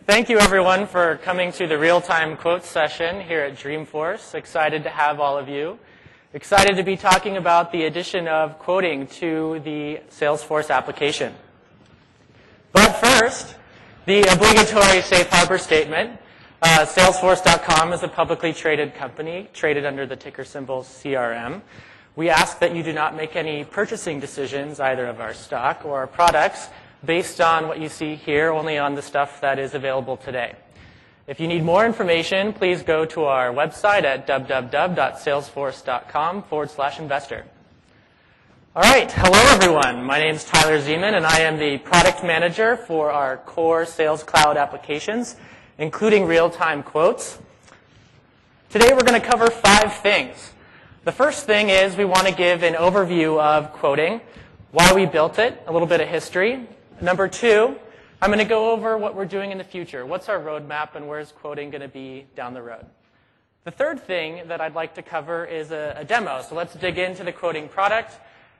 Thank you, everyone, for coming to the real-time quotes session here at Dreamforce. Excited to have all of you. Excited to be talking about the addition of quoting to the Salesforce application. But first, the obligatory safe harbor statement. Salesforce.com is a publicly traded company, traded under the ticker symbol CRM. We ask that you do not make any purchasing decisions, either of our stock or our products, based on what you see here, only on the stuff that is available today. If you need more information, please go to our website at www.salesforce.com/investor. All right, hello everyone. My name is Tyler Zeman, and I am the product manager for our core Sales Cloud applications, including real-time quotes. Today we're going to cover 5 things. The first thing is we want to give an overview of quoting, why we built it, a little bit of history. Number 2, I'm going to go over what we're doing in the future. What's our roadmap and where's quoting going to be down the road? The third thing that I'd like to cover is a demo. So let's dig into the quoting product,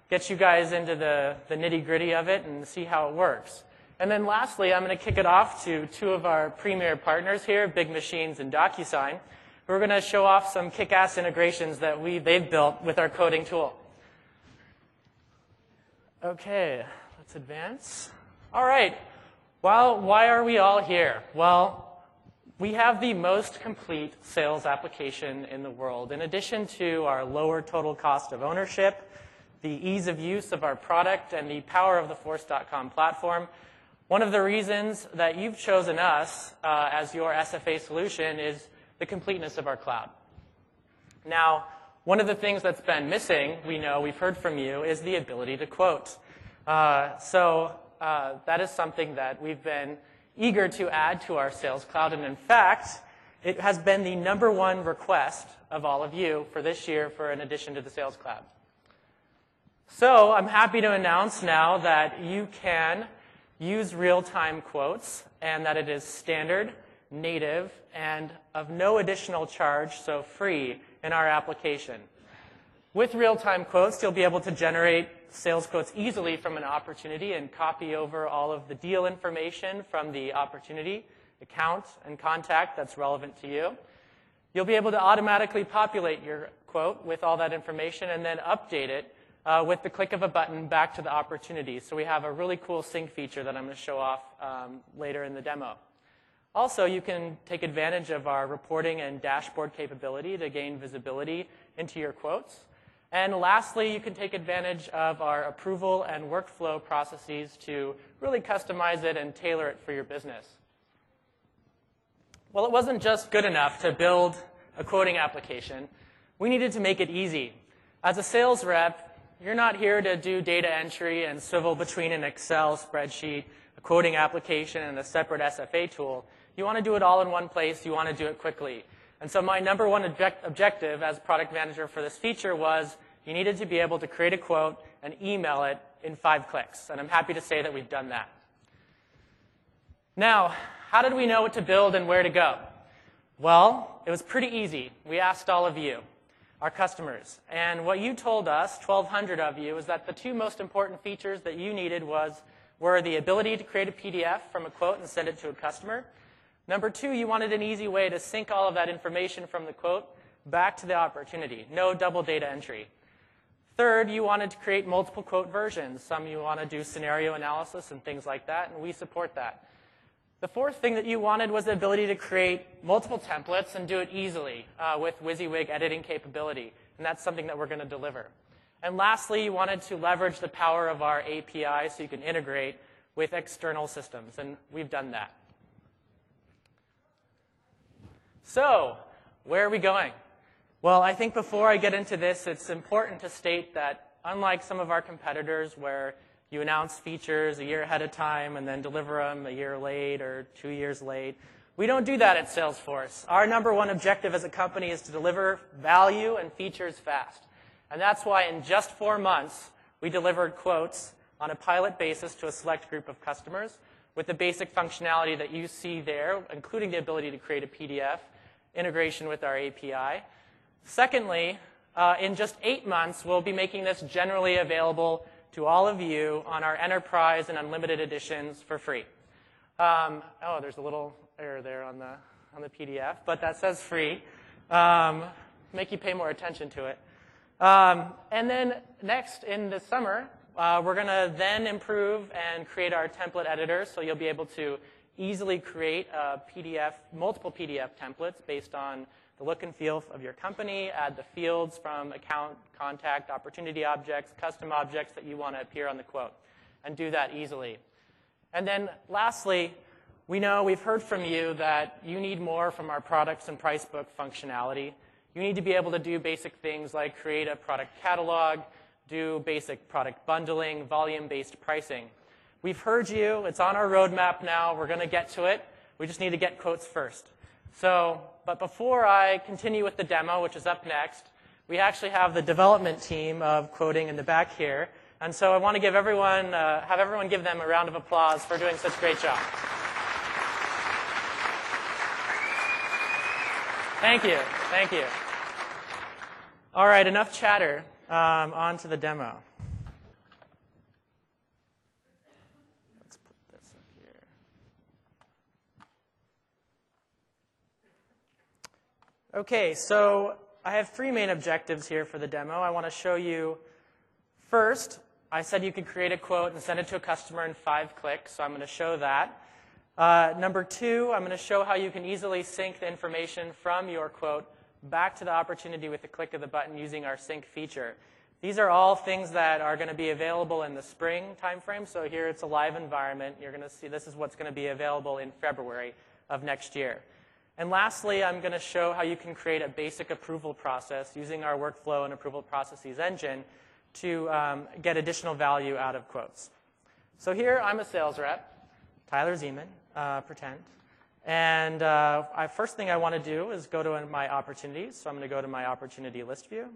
get you guys into the nitty-gritty of it and see how it works. And then lastly, I'm going to kick it off to 2 of our premier partners here, BigMachines and DocuSign, who are going to show off some kick-ass integrations that they've built with our quoting tool. Okay, let's advance. All right. Well, why are we all here? Well, we have the most complete sales application in the world. In addition to our lower total cost of ownership, the ease of use of our product, and the power of the Force.com platform, one of the reasons that you've chosen us as your SFA solution is the completeness of our cloud. Now, one of the things that's been missing, we've heard from you, is the ability to quote. That is something that we've been eager to add to our Sales Cloud, and in fact, it has been the #1 request of all of you for this year for an addition to the Sales Cloud. So I'm happy to announce now that you can use real-time quotes and that it is standard, native, and of no additional charge, so free, in our application. With real-time quotes, you'll be able to generate sales quotes easily from an opportunity and copy over all of the deal information from the opportunity, account, and contact that's relevant to you. You'll be able to automatically populate your quote with all that information and then update it with the click of a button back to the opportunity. So we have a really cool sync feature that I'm going to show off later in the demo. Also, you can take advantage of our reporting and dashboard capability to gain visibility into your quotes. And lastly, you can take advantage of our approval and workflow processes to really customize it and tailor it for your business. Well, it wasn't just good enough to build a quoting application. We needed to make it easy. As a sales rep, you're not here to do data entry and swivel between an Excel spreadsheet, a quoting application, and a separate SFA tool. You want to do it all in one place. You want to do it quickly. And so my #1 objective as product manager for this feature was you needed to be able to create a quote and email it in 5 clicks. And I'm happy to say that we've done that. Now, how did we know what to build and where to go? Well, it was pretty easy. We asked all of you, our customers. And what you told us, 1,200 of you, is that the 2 most important features that you needed were the ability to create a PDF from a quote and send it to a customer. Number 2, you wanted an easy way to sync all of that information from the quote back to the opportunity. No double data entry. Third, you wanted to create multiple quote versions. Some you want to do scenario analysis and things like that, and we support that. The 4th thing that you wanted was the ability to create multiple templates and do it easily with WYSIWYG editing capability, and that's something that we're going to deliver. And lastly, you wanted to leverage the power of our API so you can integrate with external systems, and we've done that. So, where are we going? Well, I think before I get into this, it's important to state that unlike some of our competitors where you announce features a year ahead of time and then deliver them a year late or 2 years late, we don't do that at Salesforce. Our #1 objective as a company is to deliver value and features fast. And that's why in just 4 months, we delivered quotes on a pilot basis to a select group of customers with the basic functionality that you see there, including the ability to create a PDF, integration with our API. Secondly, in just 8 months, we'll be making this generally available to all of you on our Enterprise and Unlimited editions for free. Oh, there's a little error there on the PDF, but that says free. Make you pay more attention to it. And then next in the summer, we're going to then improve and create our template editor, so you'll be able to easily create multiple PDF templates based on the look and feel of your company, add the fields from account, contact, opportunity objects, custom objects that you want to appear on the quote, and do that easily. And then lastly, we've heard from you that you need more from our products and price book functionality. You need to be able to do basic things like create a product catalog, do basic product bundling, volume-based pricing. We've heard you. It's on our roadmap now. We're going to get to it. We just need to get quotes first. But before I continue with the demo, which is up next, we actually have the development team of quoting in the back here. And so I want to have everyone give them a round of applause for doing such a great job. Thank you. Thank you. All right, enough chatter. On to the demo. Let's put this up here. Okay, so I have three main objectives here for the demo. I want to show you, first, I said you could create a quote and send it to a customer in 5 clicks, so I'm going to show that. Number 2, I'm going to show how you can easily sync the information from your quote back to the opportunity with the click of the button using our sync feature. These are all things that are going to be available in the spring timeframe. So here it's a live environment. You're going to see this is what's going to be available in February of next year. And lastly, I'm going to show how you can create a basic approval process using our workflow and approval processes engine to get additional value out of quotes. So here I'm a sales rep, Tyler Zeman, pretend. And first thing I want to do is go to my opportunities. So I'm going to go to my opportunity list view.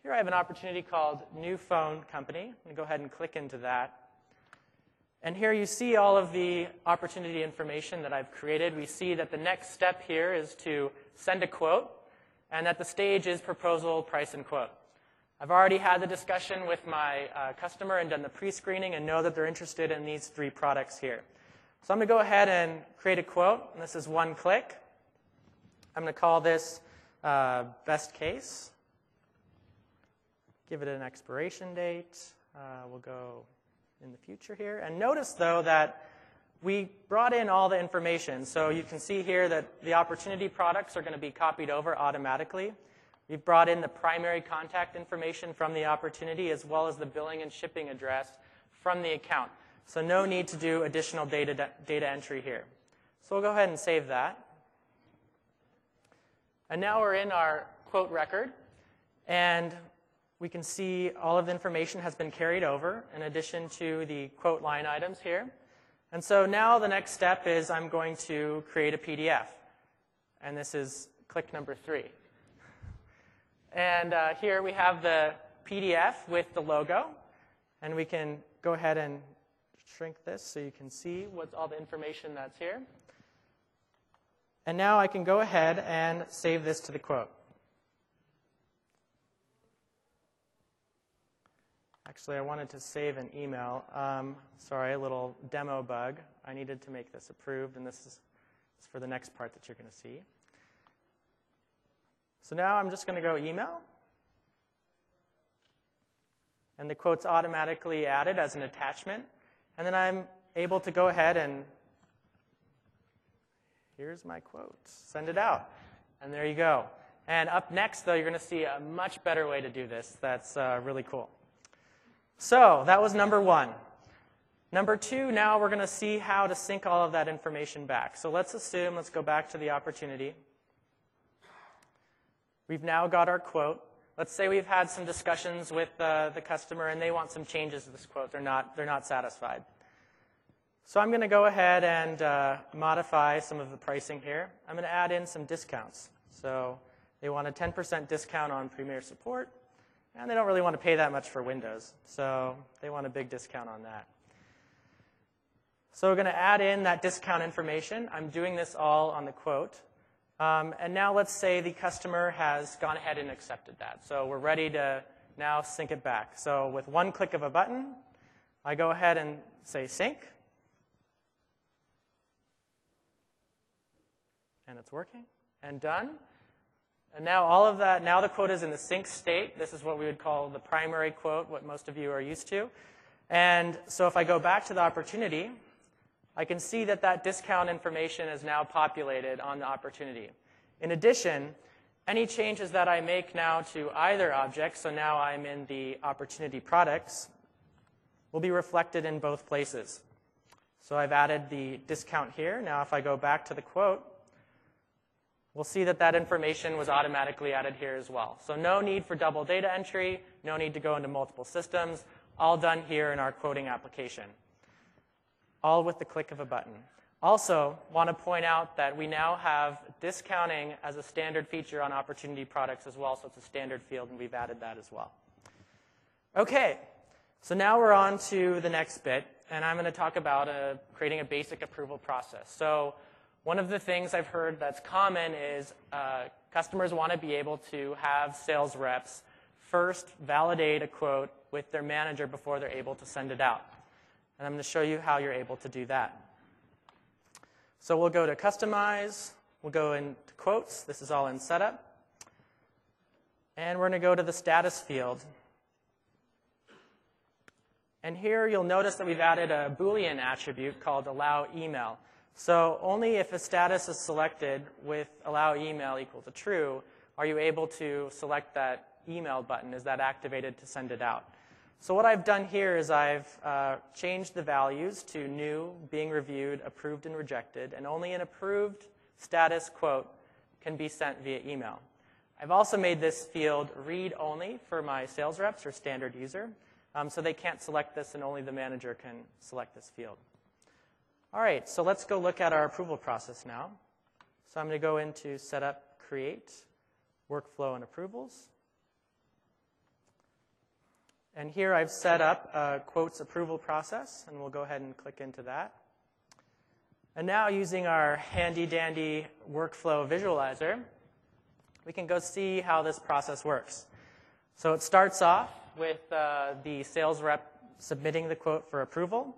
Here I have an opportunity called New Phone Company. I'm going to go ahead and click into that. And here you see all of the opportunity information that I've created. We see that the next step here is to send a quote, and that the stage is proposal, price, and quote. I've already had the discussion with my customer and done the pre-screening and know that they're interested in these 3 products here. So I'm going to go ahead and create a quote, and this is 1 click. I'm going to call this best case. Give it an expiration date. We'll go in the future here. And notice, though, that we brought in all the information. So you can see here that the opportunity products are going to be copied over automatically. We've brought in the primary contact information from the opportunity as well as the billing and shipping address from the account. So no need to do additional data entry here. So we'll go ahead and save that. And now we're in our quote record. And we can see all of the information has been carried over in addition to the quote line items here. And so now the next step is I'm going to create a PDF. And this is click number 3. And here we have the PDF with the logo. And we can go ahead and shrink this so you can see what's all the information that's here. And now I can go ahead and save this to the quote. Actually, I wanted to save an email. Sorry, a little demo bug. I needed to make this approved, and this is for the next part that you're going to see. So now I'm just going to go email. And the quote's automatically added as an attachment. And then I'm able to go ahead and here's my quote. Send it out. And there you go. And up next, though, you're going to see a much better way to do this. That's really cool. So that was number 1. Number 2, now we're going to see how to sync all of that information back. So let's go back to the opportunity. We've now got our quote. Let's say we've had some discussions with the customer and they want some changes to this quote. They're not satisfied. So I'm going to go ahead and modify some of the pricing here. I'm going to add in some discounts. So they want a 10% discount on Premier Support. And they don't really want to pay that much for Windows, so they want a big discount on that. So we're going to add in that discount information. I'm doing this all on the quote. And now let's say the customer has gone ahead and accepted that. So we're ready to now sync it back. So with 1 click of a button, I go ahead and say sync. And it's working. And done. And now all of that, now the quote is in the sync state. This is what we would call the primary quote, what most of you are used to. And so if I go back to the opportunity, I can see that that discount information is now populated on the opportunity. In addition, any changes that I make now to either object, so now I'm in the opportunity products, will be reflected in both places. So I've added the discount here. Now if I go back to the quote, we'll see that that information was automatically added here as well. So no need for double data entry, no need to go into multiple systems, all done here in our quoting application. All with the click of a button. Also, want to point out that we now have discounting as a standard feature on opportunity products as well, so it's a standard field, and we've added that as well. Okay, so now we're on to the next bit, and I'm going to talk about creating a basic approval process. So one of the things I've heard that's common is customers want to be able to have sales reps first validate a quote with their manager before they're able to send it out. And I'm going to show you how you're able to do that. So we'll go to Customize. We'll go into Quotes. This is all in Setup. And we're going to go to the Status field. And here you'll notice that we've added a Boolean attribute called Allow Email. So only if a status is selected with Allow Email equal to True are you able to select that email button. Is that activated to send it out? So what I've done here is I've changed the values to new, being reviewed, approved, and rejected, and only an approved status quote can be sent via email. I've also made this field read-only for my sales reps or standard user, so they can't select this and only the manager can select this field. All right, so let's go look at our approval process now. So I'm going to go into Setup, Create, Workflow, and Approvals. And here I've set up a quotes approval process, and we'll go ahead and click into that. And now using our handy-dandy workflow visualizer, we can go see how this process works. So it starts off with the sales rep submitting the quote for approval.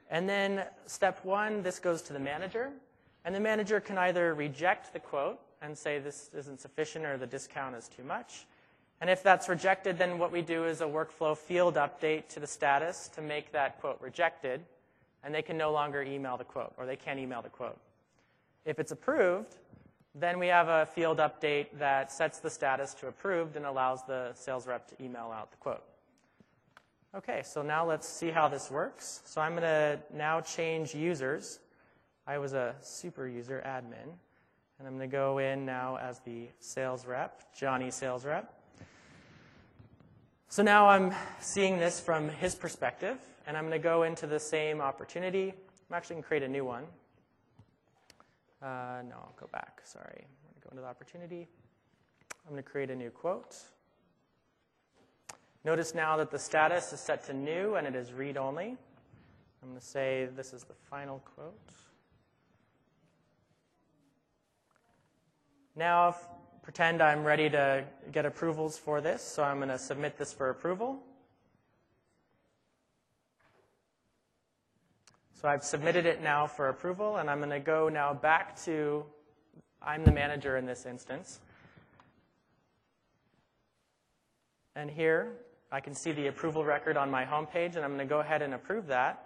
And then step one, this goes to the manager. And the manager can either reject the quote and say this isn't sufficient or the discount is too much. And if that's rejected, then what we do is a workflow field update to the status to make that quote rejected, and they can no longer email the quote, or they can't email the quote. If it's approved, then we have a field update that sets the status to approved and allows the sales rep to email out the quote. Okay, so now let's see how this works. So I'm going to now change users. I was a super user admin, and I'm going to go in now as the sales rep, Johnny sales rep. So now I'm seeing this from his perspective, and I'm going to go into the same opportunity. I'm actually going to create a new one. No, I'll go back. Sorry. I'm going to go into the opportunity. I'm going to create a new quote. Notice now that the status is set to new, and it is read-only. I'm going to say this is the final quote. Now, pretend I'm ready to get approvals for this, so I'm going to submit this for approval. So I've submitted it now for approval, and I'm going to go now back to, I'm the manager in this instance. And here, I can see the approval record on my home page, and I'm going to go ahead and approve that.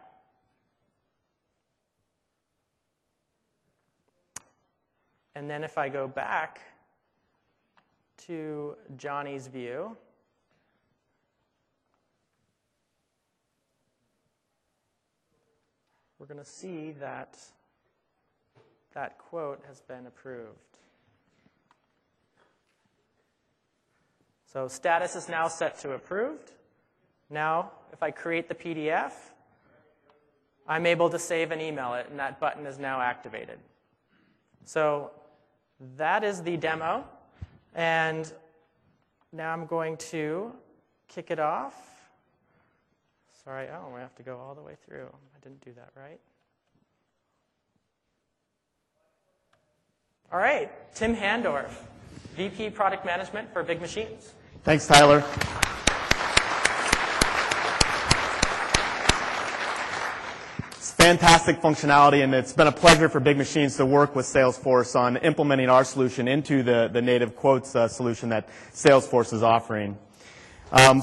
And then if I go back to Johnny's view, we're going to see that that quote has been approved. So status is now set to approved. Now, if I create the PDF, I'm able to save and email it, and that button is now activated. So that is the demo. And now I'm going to kick it off. Sorry, oh, we have to go all the way through. I didn't do that right. All right, Tim Handorf, VP Product Management for BigMachines. Thanks, Tyler. It's fantastic functionality, and it's been a pleasure for BigMachines to work with Salesforce on implementing our solution into the native quotes solution that Salesforce is offering.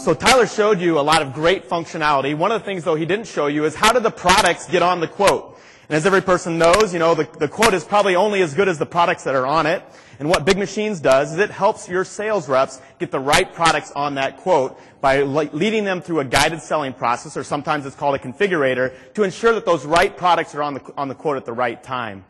So Tyler showed you a lot of great functionality. One of the things, though, he didn't show you is how did the products get on the quote. And as every person knows, you know, the quote is probably only as good as the products that are on it. And what BigMachines does is it helps your sales reps get the right products on that quote by leading them through a guided selling process, or sometimes it's called a configurator, to ensure that those right products are on the quote at the right time.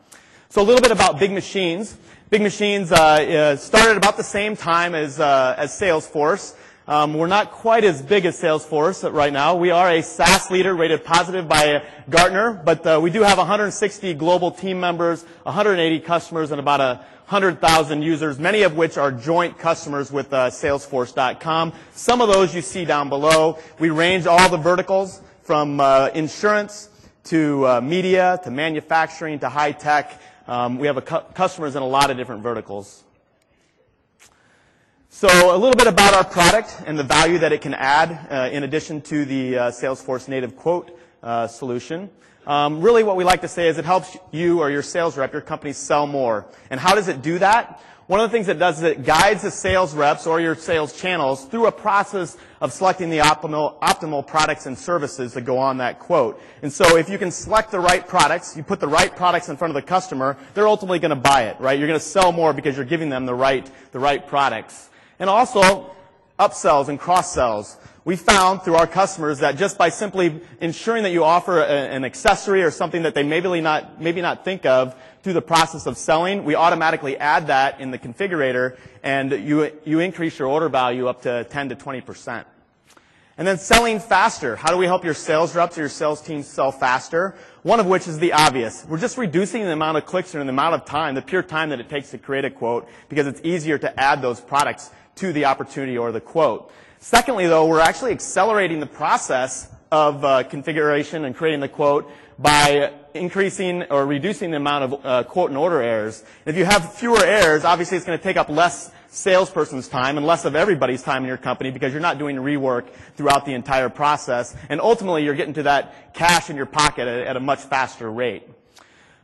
So a little bit about BigMachines. BigMachines started about the same time as Salesforce. We're not quite as big as Salesforce right now. We are a SaaS leader rated positive by Gartner, but we do have 160 global team members, 180 customers, and about 100,000 users, many of which are joint customers with Salesforce.com. Some of those you see down below. We range all the verticals from insurance to media to manufacturing to high tech. We have customers in a lot of different verticals. So a little bit about our product and the value that it can add in addition to the Salesforce native quote solution. Really what we like to say is it helps you or your sales rep, your company, sell more. And how does it do that? One of the things it does is it guides the sales reps or your sales channels through a process of selecting the optimal products and services that go on that quote. And so if you can select the right products, you put the right products in front of the customer, they're ultimately going to buy it, right? You're going to sell more because you're giving them the right products. And also, upsells and cross-sells. We found through our customers that just by simply ensuring that you offer an accessory or something that they maybe not think of through the process of selling, we automatically add that in the configurator, and you increase your order value up to 10 to 20%. And then selling faster. How do we help your sales reps or your sales teams sell faster? One of which is the obvious. We're just reducing the amount of clicks and the amount of time, the pure time that it takes to create a quote, because it's easier to add those products to the opportunity or the quote. Secondly, though, we're actually accelerating the process of configuration and creating the quote by increasing or reducing the amount of quote and order errors. If you have fewer errors, obviously it's going to take up less salesperson's time and less of everybody's time in your company because you're not doing rework throughout the entire process. And ultimately, you're getting to that cash in your pocket at a much faster rate.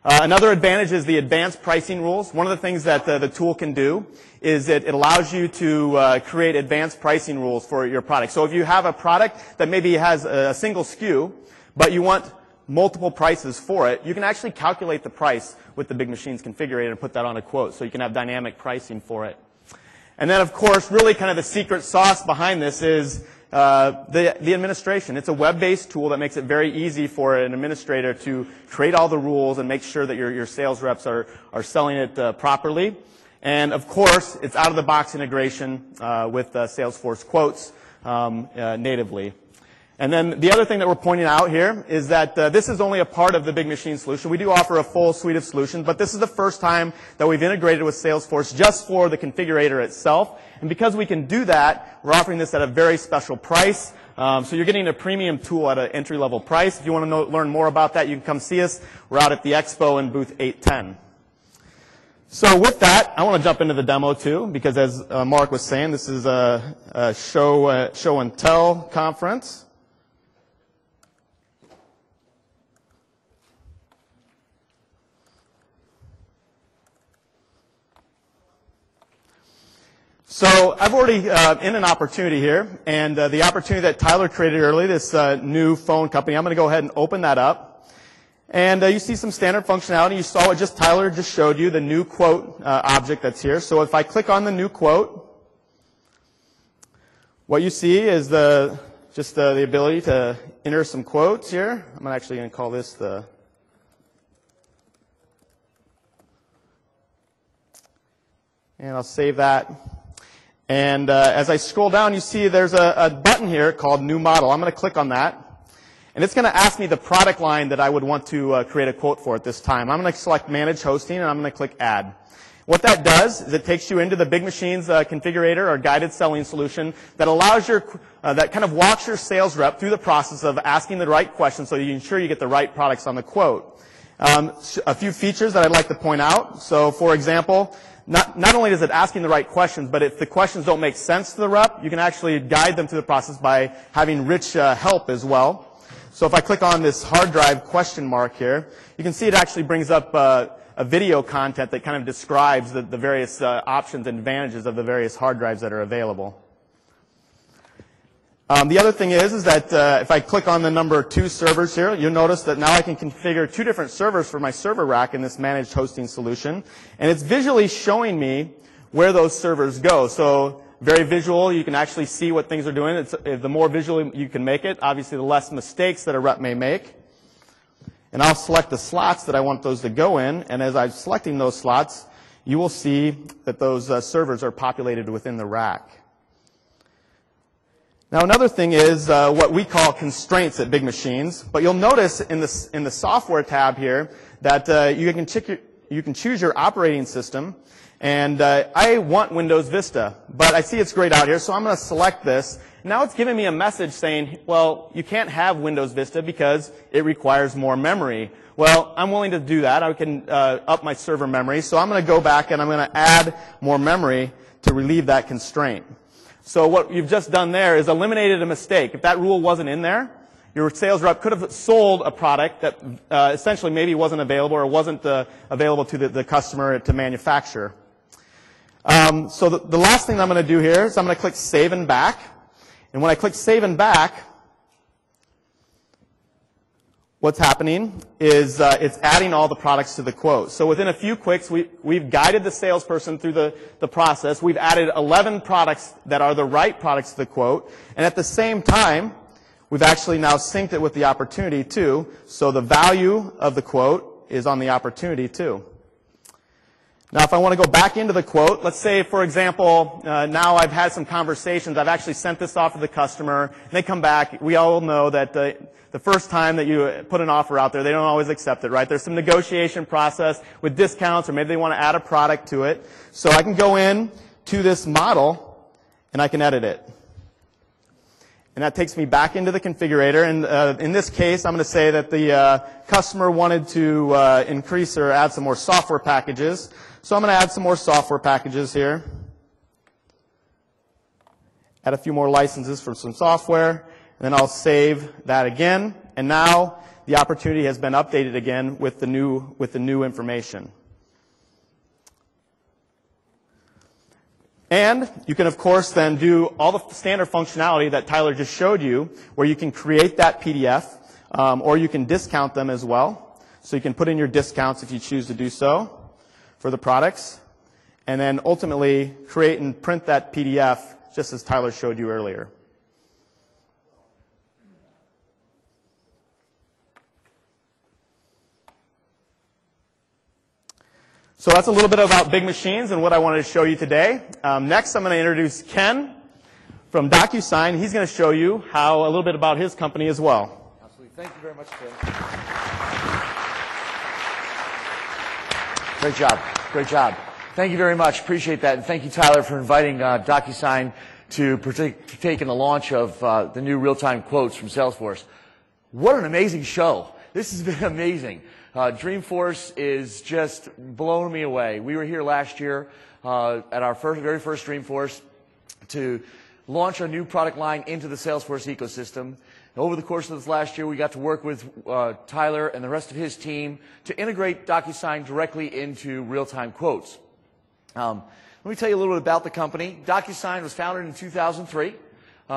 Another advantage is the advanced pricing rules. One of the things that the tool can do is it allows you to create advanced pricing rules for your product. So if you have a product that maybe has a single SKU, but you want multiple prices for it, you can actually calculate the price with the BigMachines configurator and put that on a quote, so you can have dynamic pricing for it. And then, of course, really kind of the secret sauce behind this is the administration. It's a web-based tool that makes it very easy for an administrator to create all the rules and make sure that your sales reps are selling it properly. And, of course, it's out-of-the-box integration with Salesforce Quotes natively. And then the other thing that we're pointing out here is that this is only a part of the BigMachines solution. We do offer a full suite of solutions, but this is the first time that we've integrated with Salesforce just for the configurator itself. And because we can do that, we're offering this at a very special price. So you're getting a premium tool at an entry-level price. If you want to learn more about that, you can come see us. We're out at the Expo in booth 810. So with that, I want to jump into the demo too, because as Mark was saying, this is a show and tell conference. So I've already in an opportunity here, and the opportunity that Tyler created earlier, this new phone company, I'm going to go ahead and open that up. And you see some standard functionality. You saw what Tyler just showed you, the new quote object that's here. So if I click on the new quote, what you see is just the ability to enter some quotes here. I'm actually going to call this the... And I'll save that. And as I scroll down, you see there's a button here called New Model. I'm going to click on that. And it's going to ask me the product line that I would want to create a quote for at this time. I'm going to select Manage Hosting, and I'm going to click Add. What that does is it takes you into the BigMachines configurator or guided selling solution that allows that kind of walks your sales rep through the process of asking the right questions so you ensure you get the right products on the quote. A few features that I'd like to point out. So, for example, not only is it asking the right questions, but if the questions don't make sense to the rep, you can actually guide them through the process by having rich help as well. So if I click on this hard drive question mark here, you can see it actually brings up a video content that kind of describes the various options and advantages of the various hard drives that are available. The other thing is that if I click on the number 2 servers here, you'll notice that now I can configure 2 different servers for my server rack in this managed hosting solution. And it's visually showing me where those servers go. So very visual, you can actually see what things are doing. The more visual you can make it, obviously the less mistakes that a rep may make. And I'll select the slots that I want those to go in. And as I'm selecting those slots, you will see that those servers are populated within the rack. Now another thing is what we call constraints at BigMachines. But you'll notice in the software tab here that you can choose your operating system. And I want Windows Vista, but I see it's grayed out here, so I'm going to select this. Now it's giving me a message saying, well, you can't have Windows Vista because it requires more memory. Well, I'm willing to do that. I can up my server memory, so I'm going to go back and I'm going to add more memory to relieve that constraint. So what you've just done there is eliminated a mistake. If that rule wasn't in there, your sales rep could have sold a product that essentially maybe wasn't available or wasn't available to the customer to manufacture. So the last thing I'm going to do here is I'm going to click Save and Back. And when I click Save and Back, what's happening is it's adding all the products to the quote. So within a few clicks, we've guided the salesperson through the process. We've added 11 products that are the right products to the quote. And at the same time, we've actually now synced it with the opportunity too. So the value of the quote is on the opportunity too. Now, if I want to go back into the quote, let's say, for example, now I've had some conversations. I've actually sent this off to the customer. And they come back. We all know that the first time that you put an offer out there, they don't always accept it, right? There's some negotiation process with discounts, or maybe they want to add a product to it. So I can go in to this model, and I can edit it. And that takes me back into the configurator. And in this case, I'm going to say that the customer wanted to increase or add some more software packages. So I'm going to add some more software packages here. Add a few more licenses for some software. And then I'll save that again. And now the opportunity has been updated again with the new information. And you can, of course, then do all the standard functionality that Tyler just showed you, where you can create that PDF, or you can discount them as well. So you can put in your discounts if you choose to do so for the products, and then ultimately create and print that PDF just as Tyler showed you earlier. So that's a little bit about BigMachines and what I wanted to show you today. Next, I'm going to introduce Ken from DocuSign. He's going to show you a little bit about his company as well. Absolutely. Thank you very much, Ken. Great job. Great job. Thank you very much. Appreciate that. And thank you, Tyler, for inviting DocuSign to partake in the launch of the new real-time quotes from Salesforce. What an amazing show. This has been amazing. Dreamforce is just blowing me away. We were here last year at our very first Dreamforce to launch our new product line into the Salesforce ecosystem. Over the course of this last year, we got to work with Tyler and the rest of his team to integrate DocuSign directly into real-time quotes. Let me tell you a little bit about the company. DocuSign was founded in 2003.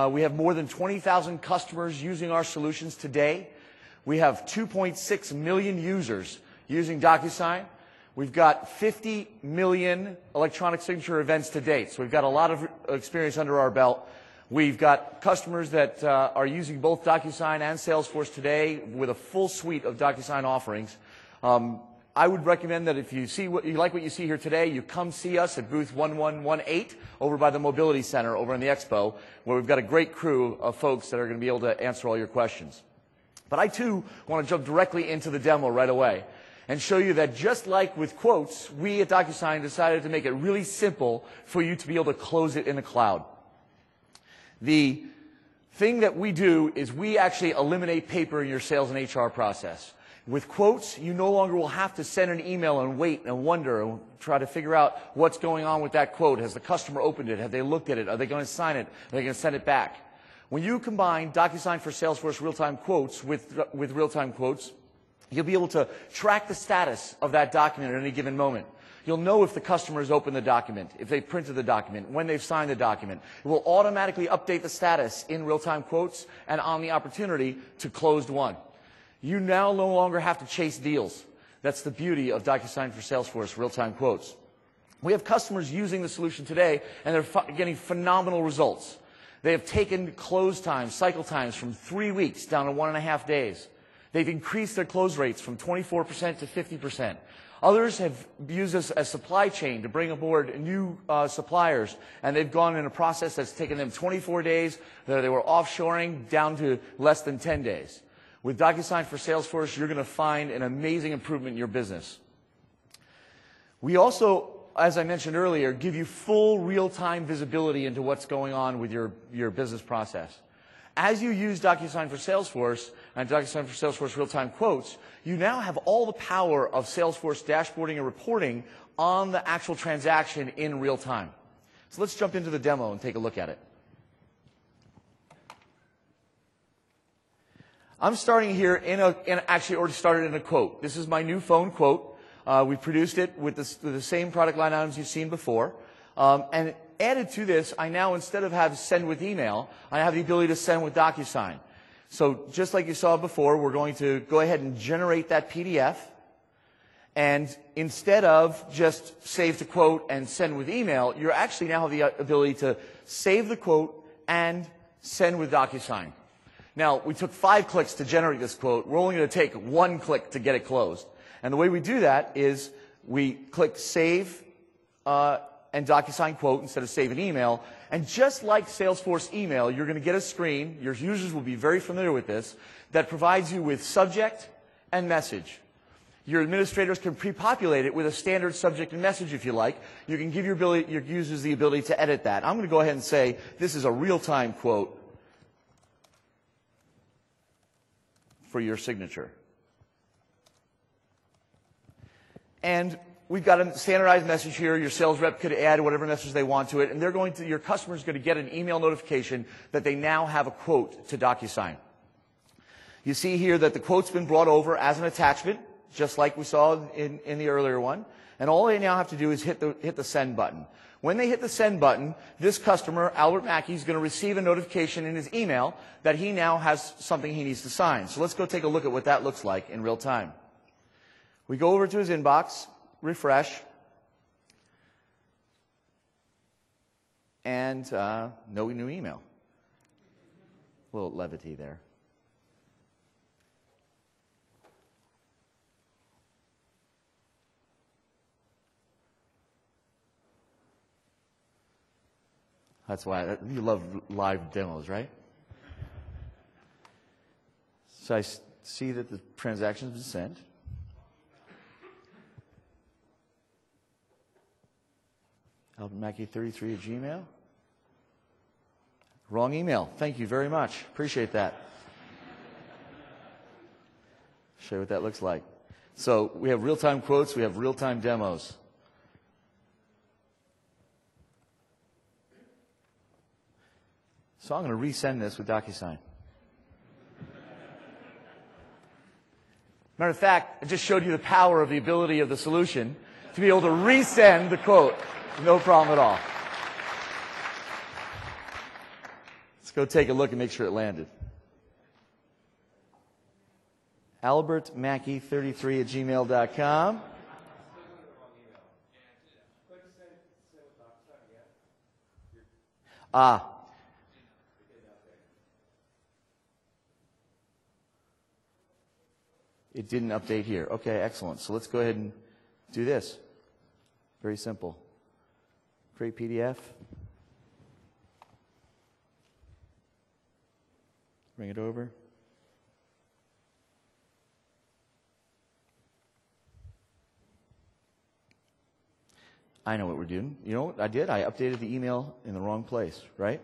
We have more than 20,000 customers using our solutions today. We have 2.6 million users using DocuSign. We've got 50 million electronic signature events to date, so we've got a lot of experience under our belt. We've got customers that are using both DocuSign and Salesforce today with a full suite of DocuSign offerings. I would recommend that if you like what you see here today, you come see us at booth 1118 over by the Mobility Center over in the Expo, where we've got a great crew of folks that are going to be able to answer all your questions. But I, too, want to jump directly into the demo right away and show you that just like with quotes, we at DocuSign decided to make it really simple for you to be able to close it in the cloud. The thing that we do is we actually eliminate paper in your sales and HR process. With quotes, you no longer will have to send an email and wait and wonder and try to figure out what's going on with that quote. Has the customer opened it? Have they looked at it? Are they going to sign it? Are they going to send it back? When you combine DocuSign for Salesforce real-time quotes with real-time quotes, you'll be able to track the status of that document at any given moment. You'll know if the customer has opened the document, if they printed the document, when they've signed the document. It will automatically update the status in real-time quotes and on the opportunity to closed won. You now no longer have to chase deals. That's the beauty of DocuSign for Salesforce real-time quotes. We have customers using the solution today, and they're getting phenomenal results. They have taken close times, cycle times from 3 weeks down to 1.5 days. They've increased their close rates from 24% to 50%. Others have used us as supply chain to bring aboard new suppliers, and they've gone in a process that's taken them 24 days. They were offshoring down to less than 10 days. With DocuSign for Salesforce, you're going to find an amazing improvement in your business. We also, as I mentioned earlier, give you full real-time visibility into what's going on with your business process. As you use DocuSign for Salesforce and DocuSign for Salesforce real-time quotes, you now have all the power of Salesforce dashboarding and reporting on the actual transaction in real time. So let's jump into the demo and take a look at it. I'm starting here actually already started in a quote. This is my new phone quote. We produced it with the same product line items you've seen before. And added to this, I now, instead of have send with email, I have the ability to send with DocuSign. So just like you saw before, we're going to go ahead and generate that PDF. And instead of just save to quote and send with email, you actually now have the ability to save the quote and send with DocuSign. Now, we took 5 clicks to generate this quote. We're only going to take 1 click to get it closed. And the way we do that is we click Save and DocuSign quote instead of Save an email. And just like Salesforce email, you're going to get a screen, your users will be very familiar with this, that provides you with subject and message. Your administrators can pre-populate it with a standard subject and message if you like. You can give your users the ability to edit that. I'm going to go ahead and say this is a real-time quote for your signature. And we've got a standardized message here. Your sales rep could add whatever message they want to it, and your customer's going to get an email notification that they now have a quote to DocuSign. You see here that the quote's been brought over as an attachment, just like we saw in the earlier one. And all they now have to do is hit the send button. When they hit the send button, this customer, Albert Mackey, is going to receive a notification in his email that he now has something he needs to sign. So let's go take a look at what that looks like in real time. We go over to his inbox, refresh, and no new email. A little levity there. That's why you love live demos, right? So I see that the transaction's been sent. Albert Mackey 33 at Gmail. Wrong email. Thank you very much. Appreciate that. Show you what that looks like. So we have real-time quotes. We have real-time demos. So I'm going to resend this with DocuSign. Matter of fact, I just showed you the power of the ability of the solution to be able to resend the quote. No problem at all. Let's go take a look and make sure it landed. Albert Mackey 33 at gmail.com. It didn't update here. Okay, excellent. So let's go ahead and do this. Very simple. Create PDF. Bring it over. I know what we're doing. You know what I did? I updated the email in the wrong place, right?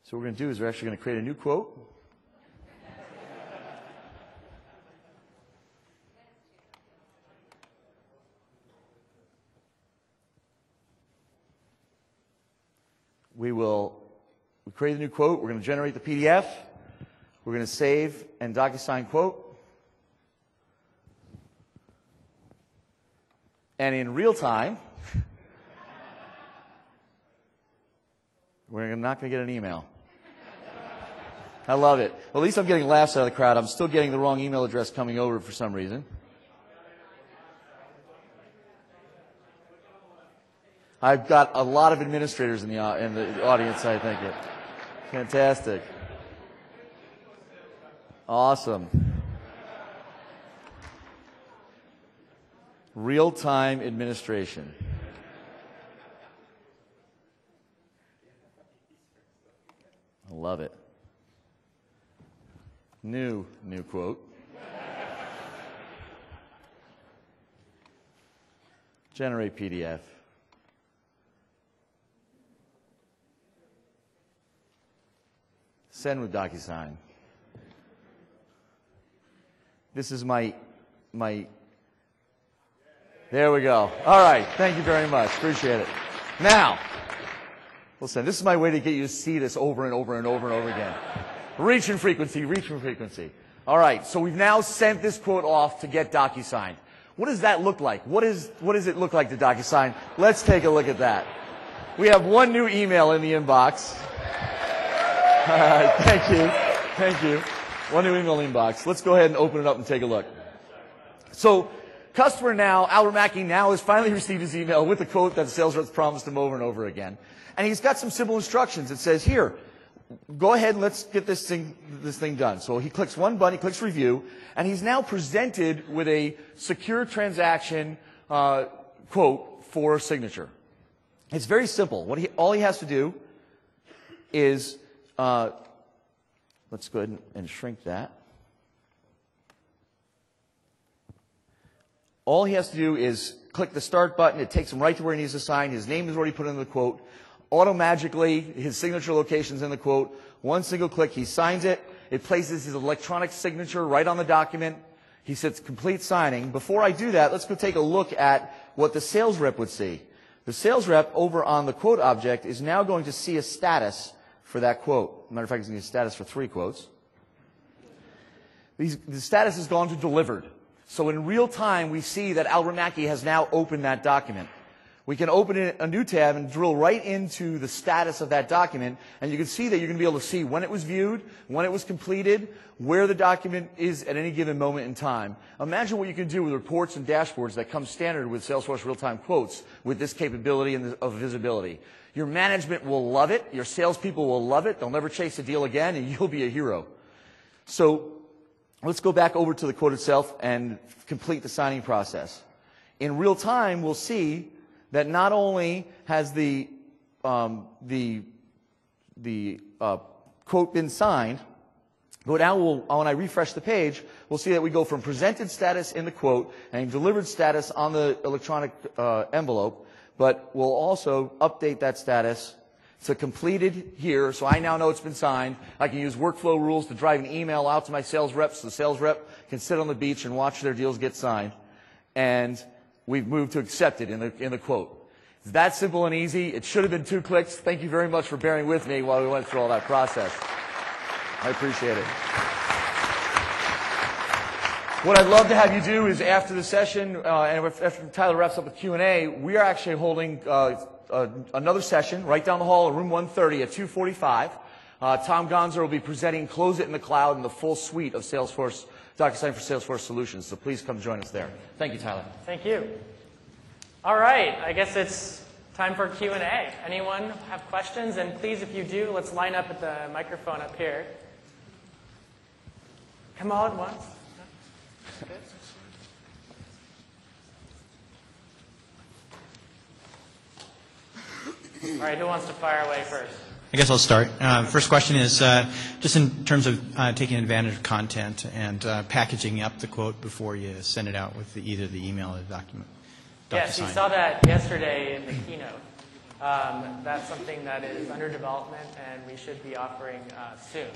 So what we're going to do is we're actually going to create a new quote. create a new quote. We're going to generate the PDF. We're going to save and DocuSign quote. And in real time, we're not going to get an email. I love it. Well, at least I'm getting laughs out of the crowd. I'm still getting the wrong email address coming over for some reason. I've got a lot of administrators in the audience, I think. Fantastic. Awesome. Real-time administration. I love it. New quote. Generate PDF. Send with DocuSign. This is my, there we go. All right, thank you very much, appreciate it. Now, listen, this is my way to get you to see this over and over and over and over again. Reach and frequency, reach and frequency. All right, so we've now sent this quote off to get DocuSign. What does that look like? What does it look like to DocuSign? Let's take a look at that. We have one new email in the inbox. All right, thank you. One new email inbox. Let's go ahead and open it up and take a look. So, customer now, Albert Mackey now has finally received his email with the quote that the sales reps promised him over and over again. And he's got some simple instructions. It says, here, go ahead and let's get this thing done. So he clicks one button, he clicks review, and he's now presented with a secure transaction quote for signature. It's very simple. All he has to do is, let's go ahead and shrink that. All he has to do is click the start button. It takes him right to where he needs to sign. His name is already put in the quote. Automatically, his signature location's in the quote. One single click, he signs it. It places his electronic signature right on the document. He says complete signing. Before I do that, let's go take a look at what the sales rep would see. The sales rep over on the quote object is now going to see a status for that quote. Matter of fact, he's going to see a status for 3 quotes. The status has gone to delivered. So in real time, we see that Albert Mackey has now opened that document. We can open a new tab and drill right into the status of that document, and you can see that you're going to be able to see when it was viewed, when it was completed, where the document is at any given moment in time. Imagine what you can do with reports and dashboards that come standard with Salesforce real-time quotes with this capability of visibility. Your management will love it. Your salespeople will love it. They'll never chase a deal again, and you'll be a hero. So let's go back over to the quote itself and complete the signing process. In real time, we'll see that not only has the quote been signed, but now when I refresh the page, we'll see that we go from presented status in the quote and delivered status on the electronic envelope, but we'll also update that status to completed here, so I now know it's been signed. I can use workflow rules to drive an email out to my sales reps, so the sales rep can sit on the beach and watch their deals get signed. And we've moved to accepted in the quote. It's that simple and easy. It should have been 2 clicks. Thank you very much for bearing with me while we went through all that process. I appreciate it. What I'd love to have you do is after the session, and after Tyler wraps up with Q&A, we are actually holding another session right down the hall in room 130 at 2:45. Tom Gonzer will be presenting Close It in the Cloud and the full suite of Salesforce, DocuSign for Salesforce solutions. So please come join us there. Thank you, Tyler. Thank you. All right, I guess it's time for Q&A. Anyone have questions? And please, if you do, let's line up at the microphone up here. Come all at once. Good. All right, who wants to fire away first? I guess I'll start. First question is just in terms of taking advantage of content and packaging up the quote before you send it out with either the email or the document. Yes, you saw that yesterday in the keynote. That's something that is under development, and we should be offering soon.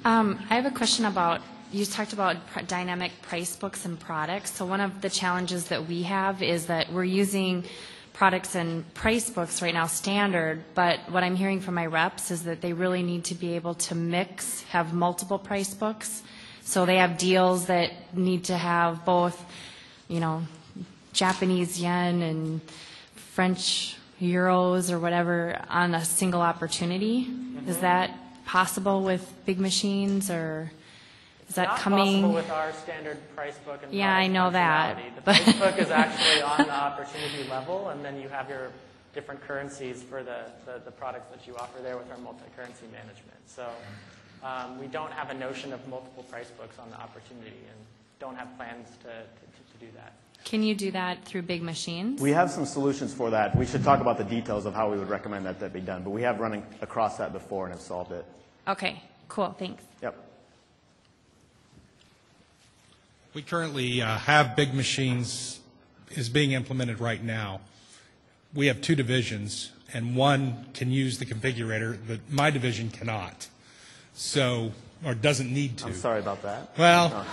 I have a question about, you talked about dynamic price books and products. So one of the challenges that we have is that we're using products and price books right now standard, but what I'm hearing from my reps is that they really need to be able to mix, have multiple price books. So they have deals that need to have both, Japanese yen and French euros or whatever on a single opportunity. Mm-hmm. Is that possible with BigMachines, or is that coming? Not possible with our standard price book and yeah, I know that. The price book is actually on the opportunity level, and then you have your different currencies for the products that you offer there with our multi-currency management. So we don't have a notion of multiple price books on the opportunity and don't have plans to do that. Can you do that through BigMachines? We have some solutions for that. We should talk about the details of how we would recommend that be done, but we have run across that before and have solved it. Okay, cool, thanks. Yep. We currently have BigMachines is being implemented right now. We have 2 divisions, and one can use the configurator, but my division cannot. So, or doesn't need to. I'm sorry about that. Well,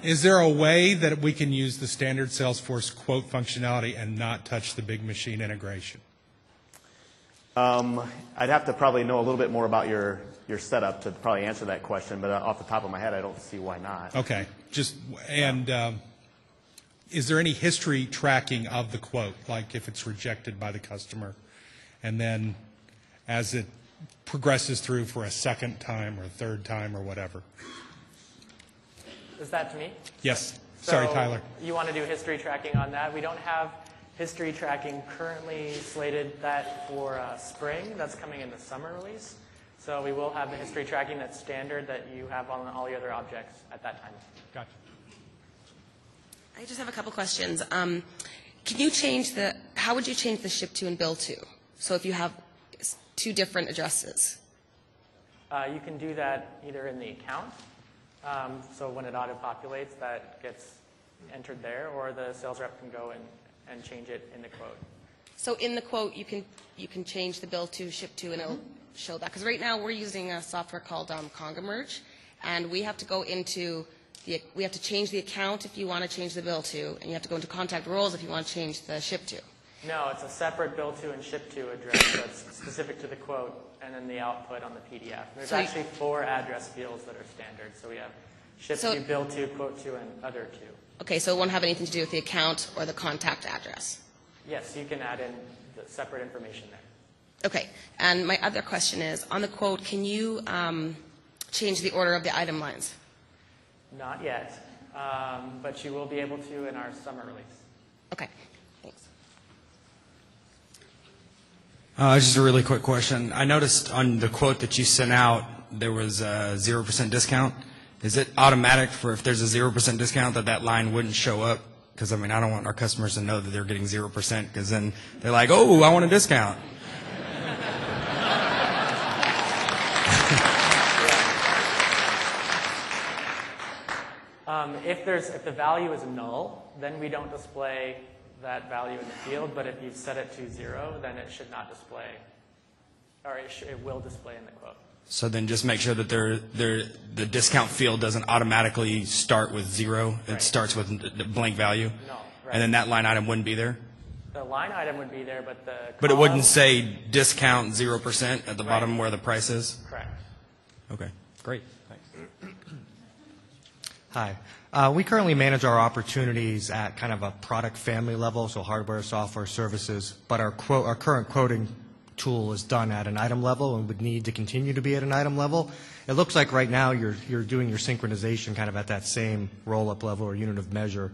is there a way that we can use the standard Salesforce quote functionality and not touch the BigMachine integration? I'd have to probably know a little bit more about your setup to probably answer that question, but off the top of my head, I don't see why not. Okay. Is there any history tracking of the quote, like if it's rejected by the customer, and then as it progresses through for a second time or a third time or whatever? Is that to me? Yes. Sorry, So Tyler. You want to do history tracking on that? We don't have history tracking currently slated that for spring. That's coming in the summer release. So we will have the history tracking that's standard that you have on all the other objects at that time. Gotcha. I just have a couple questions. Can you how would you change the ship to and bill to? So if you have 2 different addresses. You can do that either in the account. So when it auto-populates, that gets entered there, or the sales rep can go and change it in the quote. So in the quote, you can change the bill to, ship to, and it'll show that. Because right now we're using a software called Conga Merge, and we have to go into we have to change the account if you want to change the bill to, and you have to go into contact roles if you want to change the ship to. No, it's a separate bill to and ship to address that's specific to the quote, and then the output on the PDF. There's actually 4 address fields that are standard. So we have ship to, bill to, quote to, and other to. Okay, so it won't have anything to do with the account or the contact address. Yes, you can add in the separate information there. Okay, and my other question is, on the quote, can you change the order of the item lines? Not yet, but you will be able to in our summer release. Okay, thanks. Just a really quick question. I noticed on the quote that you sent out, there was a 0% discount. Is it automatic for if there's a 0% discount that line wouldn't show up? Because, I don't want our customers to know that they're getting 0% because then they're like, oh, I want a discount. If the value is null, then we don't display that value in the field, but if you've set it to 0, then it should not display, or it will display in the quote. So then just make sure that the discount field doesn't automatically start with 0. It starts with the blank value. No, right. And then that line item wouldn't be there? The line item would be there, but the But it wouldn't say discount 0% at the bottom where the price is? Correct. Okay, great. Thanks. Hi. We currently manage our opportunities at kind of a product family level, so hardware, software, services, but our current quoting tool is done at an item level and would need to continue to be at an item level. It looks like right now you're doing your synchronization kind of at that same roll-up level or unit of measure.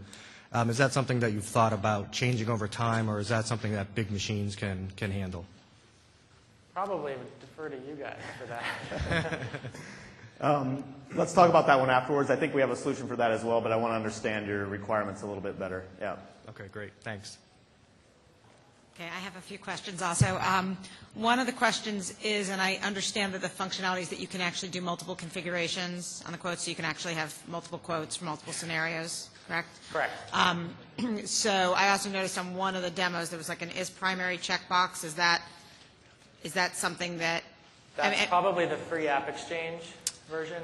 Is that something that you've thought about changing over time, or is that something that BigMachines can handle? Probably would defer to you guys for that. Let's talk about that one afterwards. I think we have a solution for that as well, but I want to understand your requirements a little bit better. Yeah. Okay, great. Thanks. Okay, I have a few questions also. One of the questions is, and I understand that the functionality is that you can actually do multiple configurations on the quotes, so you can actually have multiple quotes for multiple scenarios, correct? Correct. So I also noticed on one of the demos there was like an is primary checkbox. Is that something that... That's probably the free app exchange version.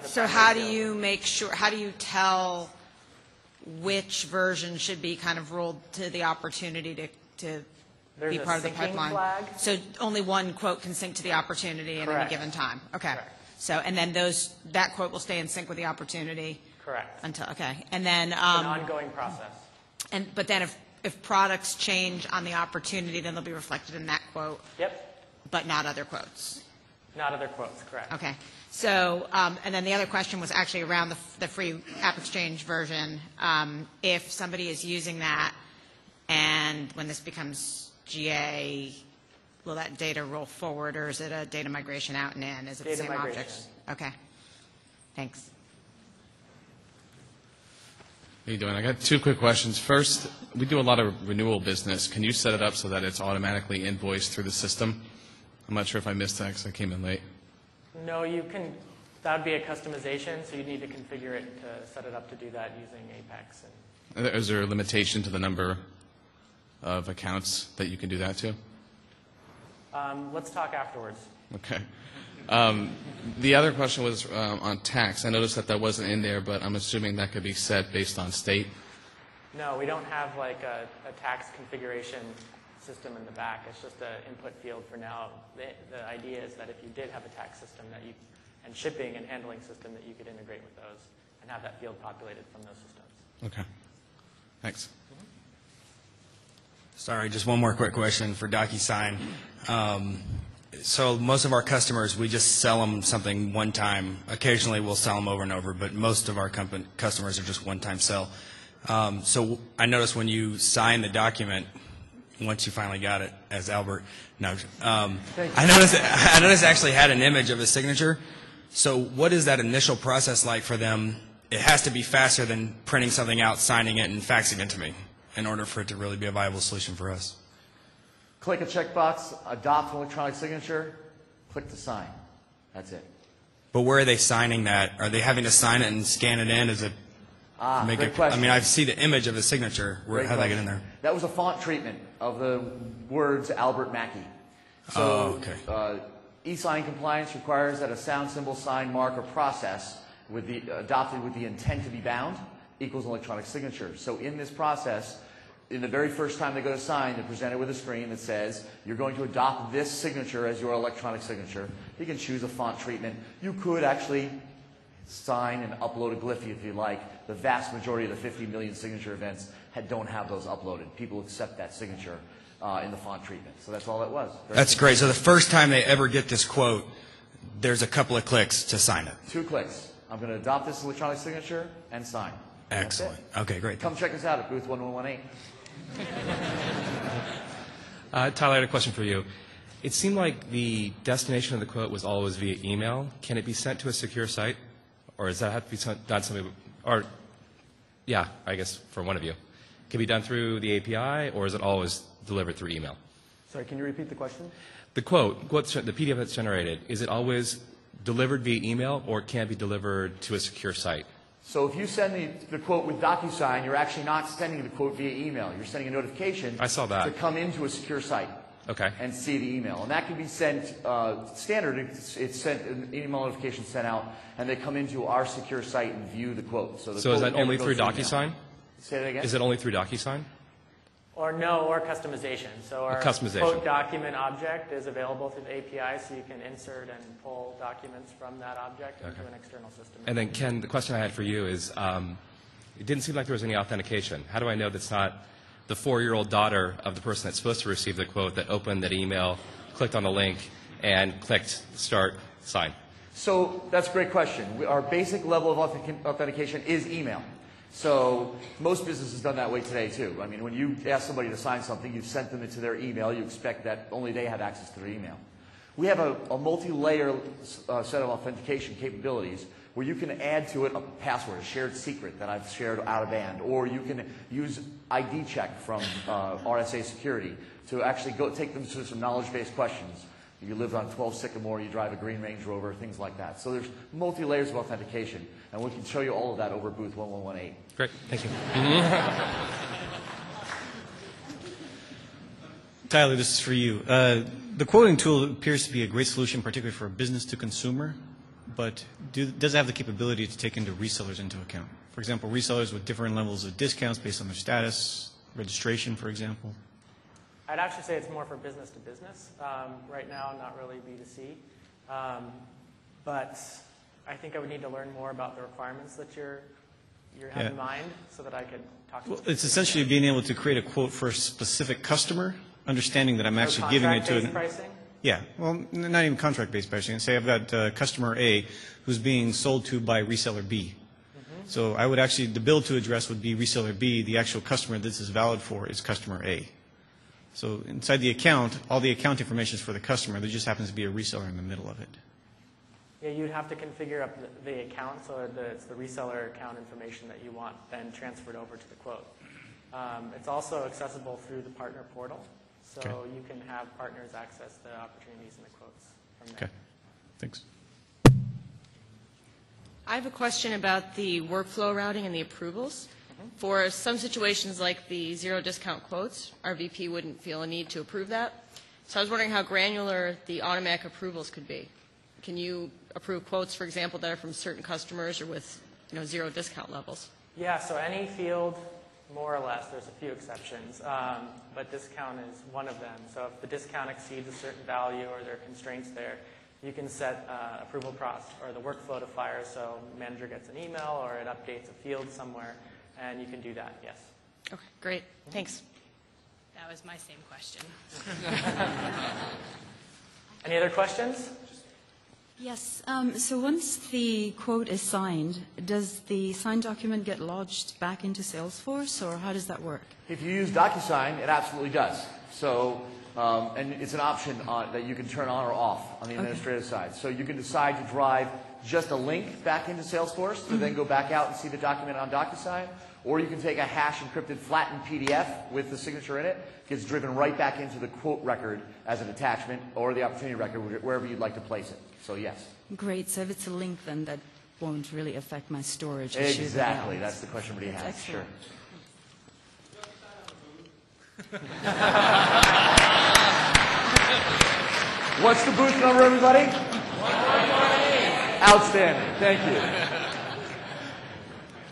So how do you make sure, how do you tell which version should be kind of rolled to the opportunity to There's be a part of the syncing pipeline? flag. So only one quote can sync to the opportunity at any Correct. given time? Okay. Correct. So, and then that quote will stay in sync with the opportunity? Correct. Until, okay. And then, It's an ongoing process. but then if products change on the opportunity, then they'll be reflected in that quote, Yep. but not other quotes? Not other quotes, correct. Okay. So, and then the other question was actually around the free App Exchange version. If somebody is using that, and when this becomes GA, will that data roll forward, or is it a data migration out and in? Is it the Data same migration. objects? Okay. Thanks. How you doing? I got two quick questions. First, we do a lot of renewal business. Can you set it up so that it's automatically invoiced through the system? I'm not sure if I missed that because I came in late. No, you can, that would be a customization, so you need to configure it to set it up to do that using Apex. Is there a limitation to the number of accounts that you can do that to? Let's talk afterwards. Okay. The other question was on tax. I noticed that wasn't in there, but I'm assuming that could be set based on state. No, we don't have like a tax configuration system in the back. It's just an input field for now. The idea is that if you did have a tax system and shipping and handling system, that you could integrate with those and have that field populated from those systems. Okay. Thanks. Sorry, just one more quick question for DocuSign. So most of our customers, we just sell them something one time. Occasionally we'll sell them over and over, but most of our customers are just one-time sell. So I noticed when you sign the document, once you finally got it, as Albert, no, I noticed it actually had an image of a signature. So what is that initial process like for them? It has to be faster than printing something out, signing it, and faxing it to me in order for it to really be a viable solution for us. Click a checkbox, adopt an electronic signature, click to sign. That's it. But where are they signing that? Are they having to sign it and scan it in? Is it Great question. I mean, I see the image of the signature. How do they get in there? That was a font treatment of the words Albert Mackey. So, eSign compliance requires that a sound, symbol, sign, mark, or process adopted with the intent to be bound equals an electronic signature. So in this process, in the very first time they go to sign, they're presented with a screen that says, you're going to adopt this signature as your electronic signature. You can choose a font treatment. You could actually sign and upload a Glyphy if you like. The vast majority of the 50 million signature events don't have those uploaded. People accept that signature in the font treatment. So that's all it was. That's great. So the first time they ever get this quote, there's a couple of clicks to sign it. 2 clicks. I'm going to adopt this electronic signature and sign. Excellent. Okay, great. Come check us out at booth 1118. Tyler, I had a question for you. It seemed like the destination of the quote was always via email. Can it be sent to a secure site? Or does that have to be done something, or, yeah, I guess for one of you. Can it be done through the API, or is it always delivered through email? Sorry, can you repeat the question? The quote, the PDF that's generated, is it always delivered via email, or can it be delivered to a secure site? So if you send the quote with DocuSign, you're actually not sending the quote via email. You're sending a notification I saw that. to come into a secure site. Okay. And see the email. And that can be sent standard. It's sent, an email notification sent out, and they come into our secure site and view the quote. So, is that only through DocuSign? Say that again? Is it only through DocuSign? Or customization. So our customization. quote document object is available through the API, so you can insert and pull documents from that object into an external system. And then, Ken, the question I had for you is, it didn't seem like there was any authentication. How do I know that's not the 4-year-old daughter of the person that's supposed to receive the quote that opened that email, clicked on the link, and clicked start, sign? So that's a great question. Our basic level of authentication is email. So most businesses done that way today too. I mean, when you ask somebody to sign something, you've sent them into their email. You expect that only they have access to their email. We have a multi-layer set of authentication capabilities where you can add to it a password, a shared secret that I've shared out of band, or you can use ID check from RSA Security to actually take them through some knowledge-based questions. You live on 12 Sycamore, you drive a green Range Rover, things like that. So there's multi-layers of authentication, and we can show you all of that over booth 1118. Great, thank you. Tyler, this is for you. The quoting tool appears to be a great solution, particularly for business to consumer, but does it have the capability to take resellers into account? For example, resellers with different levels of discounts based on their status, registration, for example. I'd actually say it's more for business to business right now, not really B2C. But I think I would need to learn more about the requirements that you have in mind so that I could talk to you. It's essentially being able to create a quote for a specific customer, understanding that I'm actually giving it to an... pricing? Yeah, well, not even contract-based pricing. Say I've got customer A who's being sold to by reseller B. So I would actually, the bill to address would be reseller B. The actual customer this is valid for is customer A. So inside the account, all the account information is for the customer. There just happens to be a reseller in the middle of it. Yeah, you'd have to configure up the account so that it's the reseller account information that you want then transferred over to the quote. It's also accessible through the partner portal, so you can have partners access the opportunities in the quotes from there. Okay, thanks. I have a question about the workflow routing and the approvals. For some situations like the zero discount quotes, our VP wouldn't feel a need to approve that. So I was wondering how granular the automatic approvals could be. Can you approve quotes, for example, that are from certain customers or with zero discount levels? Yeah, so any field, more or less, there's a few exceptions, but discount is one of them. So if the discount exceeds a certain value or there are constraints there, you can set approval process or the workflow to fire so manager gets an email or it updates a field somewhere, and you can do that, yes. Okay, great. Thanks. That was my same question. Any other questions? Yes. So once the quote is signed, does the signed document get lodged back into Salesforce, or how does that work? If you use DocuSign, it absolutely does. So, and it's an option that you can turn on or off on the administrative side. So you can decide to drive just a link back into Salesforce to then go back out and see the document on DocuSign, or you can take a hash encrypted flattened PDF with the signature in it, gets driven right back into the quote record as an attachment, or the opportunity record, wherever you'd like to place it. So yes. Great. So if it's a link, then that won't really affect my storage issues. Exactly. That's the question everybody has. Excellent. Sure. What's the booth number, everybody? 148. Outstanding. Thank you.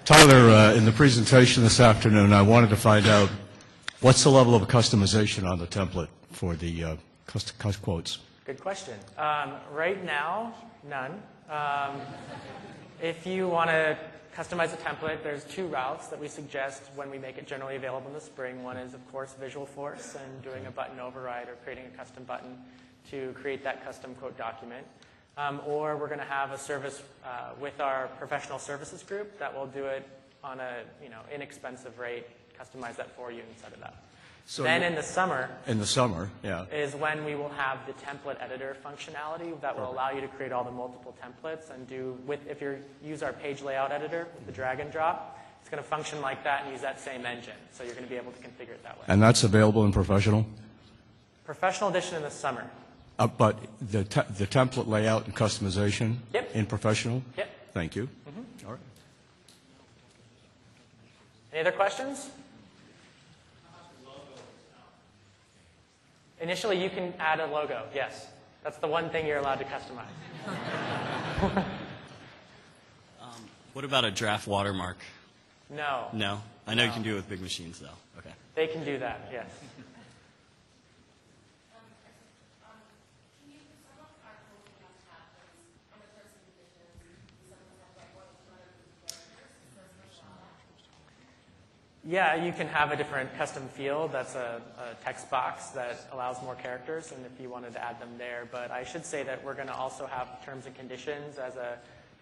Tyler, in the presentation this afternoon, I wanted to find out what's the level of customization on the template for the quotes? Good question. Right now, none. If you want to customize a template, there's two routes that we suggest when we make it generally available in the spring. One is, of course, Visualforce and doing a button override or creating a custom button to create that custom quote document. Or we're going to have a service with our professional services group that will do it on a inexpensive rate, customize that for you and set it up. So then in the summer, is when we will have the template editor functionality that will allow you to create all the multiple templates and if you use our page layout editor with the drag and drop, it's going to function like that and use that same engine. So you're going to be able to configure it that way. And that's available in Professional? Professional edition in the summer. But the template layout and customization in Professional? Yep. Thank you. Mm-hmm. All right. Any other questions? Initially, you can add a logo, yes. That's the one thing you're allowed to customize. What about a draft watermark? No. No? I know you can do it with BigMachines, though. Okay. They can do that, yes. Yeah, you can have a different custom field. That's a text box that allows more characters, and if you wanted to add them there. But I should say that we're going to also have terms and conditions as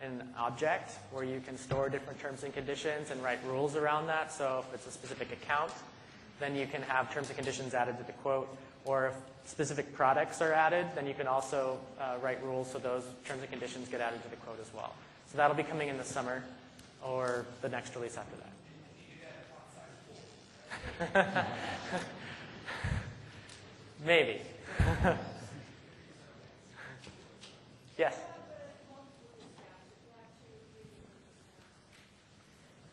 an object where you can store different terms and conditions and write rules around that. So if it's a specific account, then you can have terms and conditions added to the quote. Or if specific products are added, then you can also write rules so those terms and conditions get added to the quote as well. So that'll be coming in the summer or the next release after that. Maybe. Yes?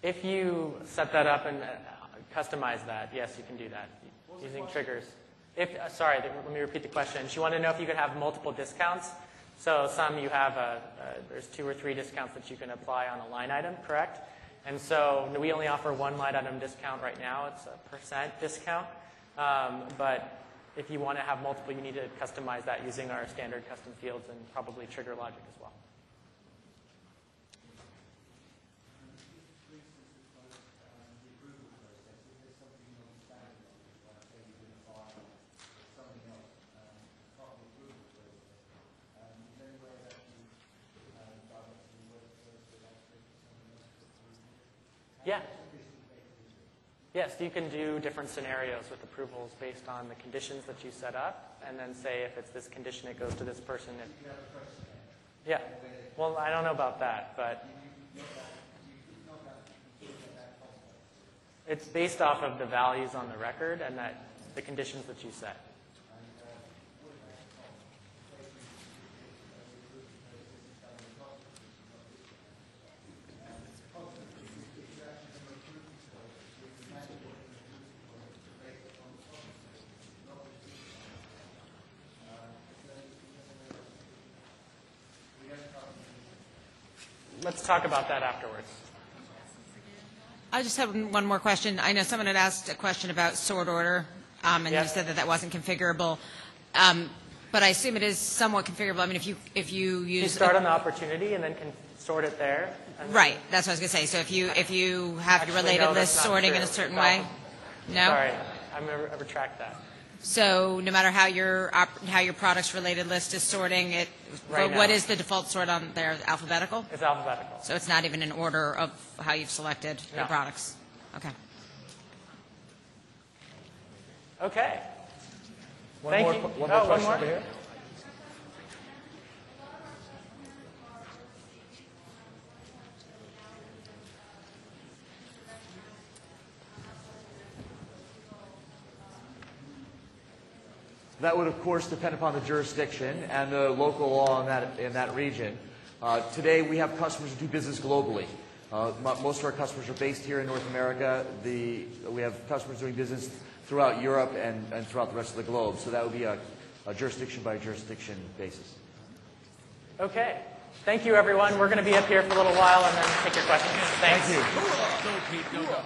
If you set that up and customize that, yes, you can do that using triggers. Sorry, let me repeat the question. She wanted to know if you could have multiple discounts. So some you have, there's 2 or 3 discounts that you can apply on a line item, correct? And so we only offer one line item discount right now. It's a % discount. But If you want to have multiple, you need to customize that using our standard custom fields and probably trigger logic as well. Yeah. Yes, you can do different scenarios with approvals based on the conditions that you set up, and then say if it's this condition, it goes to this person. Yeah. Well, I don't know about that, but it's based off of the values on the record and the conditions that you set. Let's talk about that afterwards. I just have one more question. I know someone had asked a question about sort order, and you said that that wasn't configurable. But I assume it is somewhat configurable. I mean, if you use... You start on the opportunity and then can sort it there. Right. That's what I was going to say. So if you have your related list sorting in a certain way? No? Sorry. I retract that. So no matter how your product's related list is sorting, what is the default sort on there? Alphabetical? It's alphabetical. So it's not even in order of how you've selected your products? Okay. Okay. One more question over here. That would, of course, depend upon the jurisdiction and the local law in that region. Today, we have customers who do business globally. Most of our customers are based here in North America. We have customers doing business throughout Europe and throughout the rest of the globe. So that would be a jurisdiction by jurisdiction basis. Okay. Thank you, everyone. We're going to be up here for a little while and then take your questions. Thanks. Thank you. Go, Pete. Go.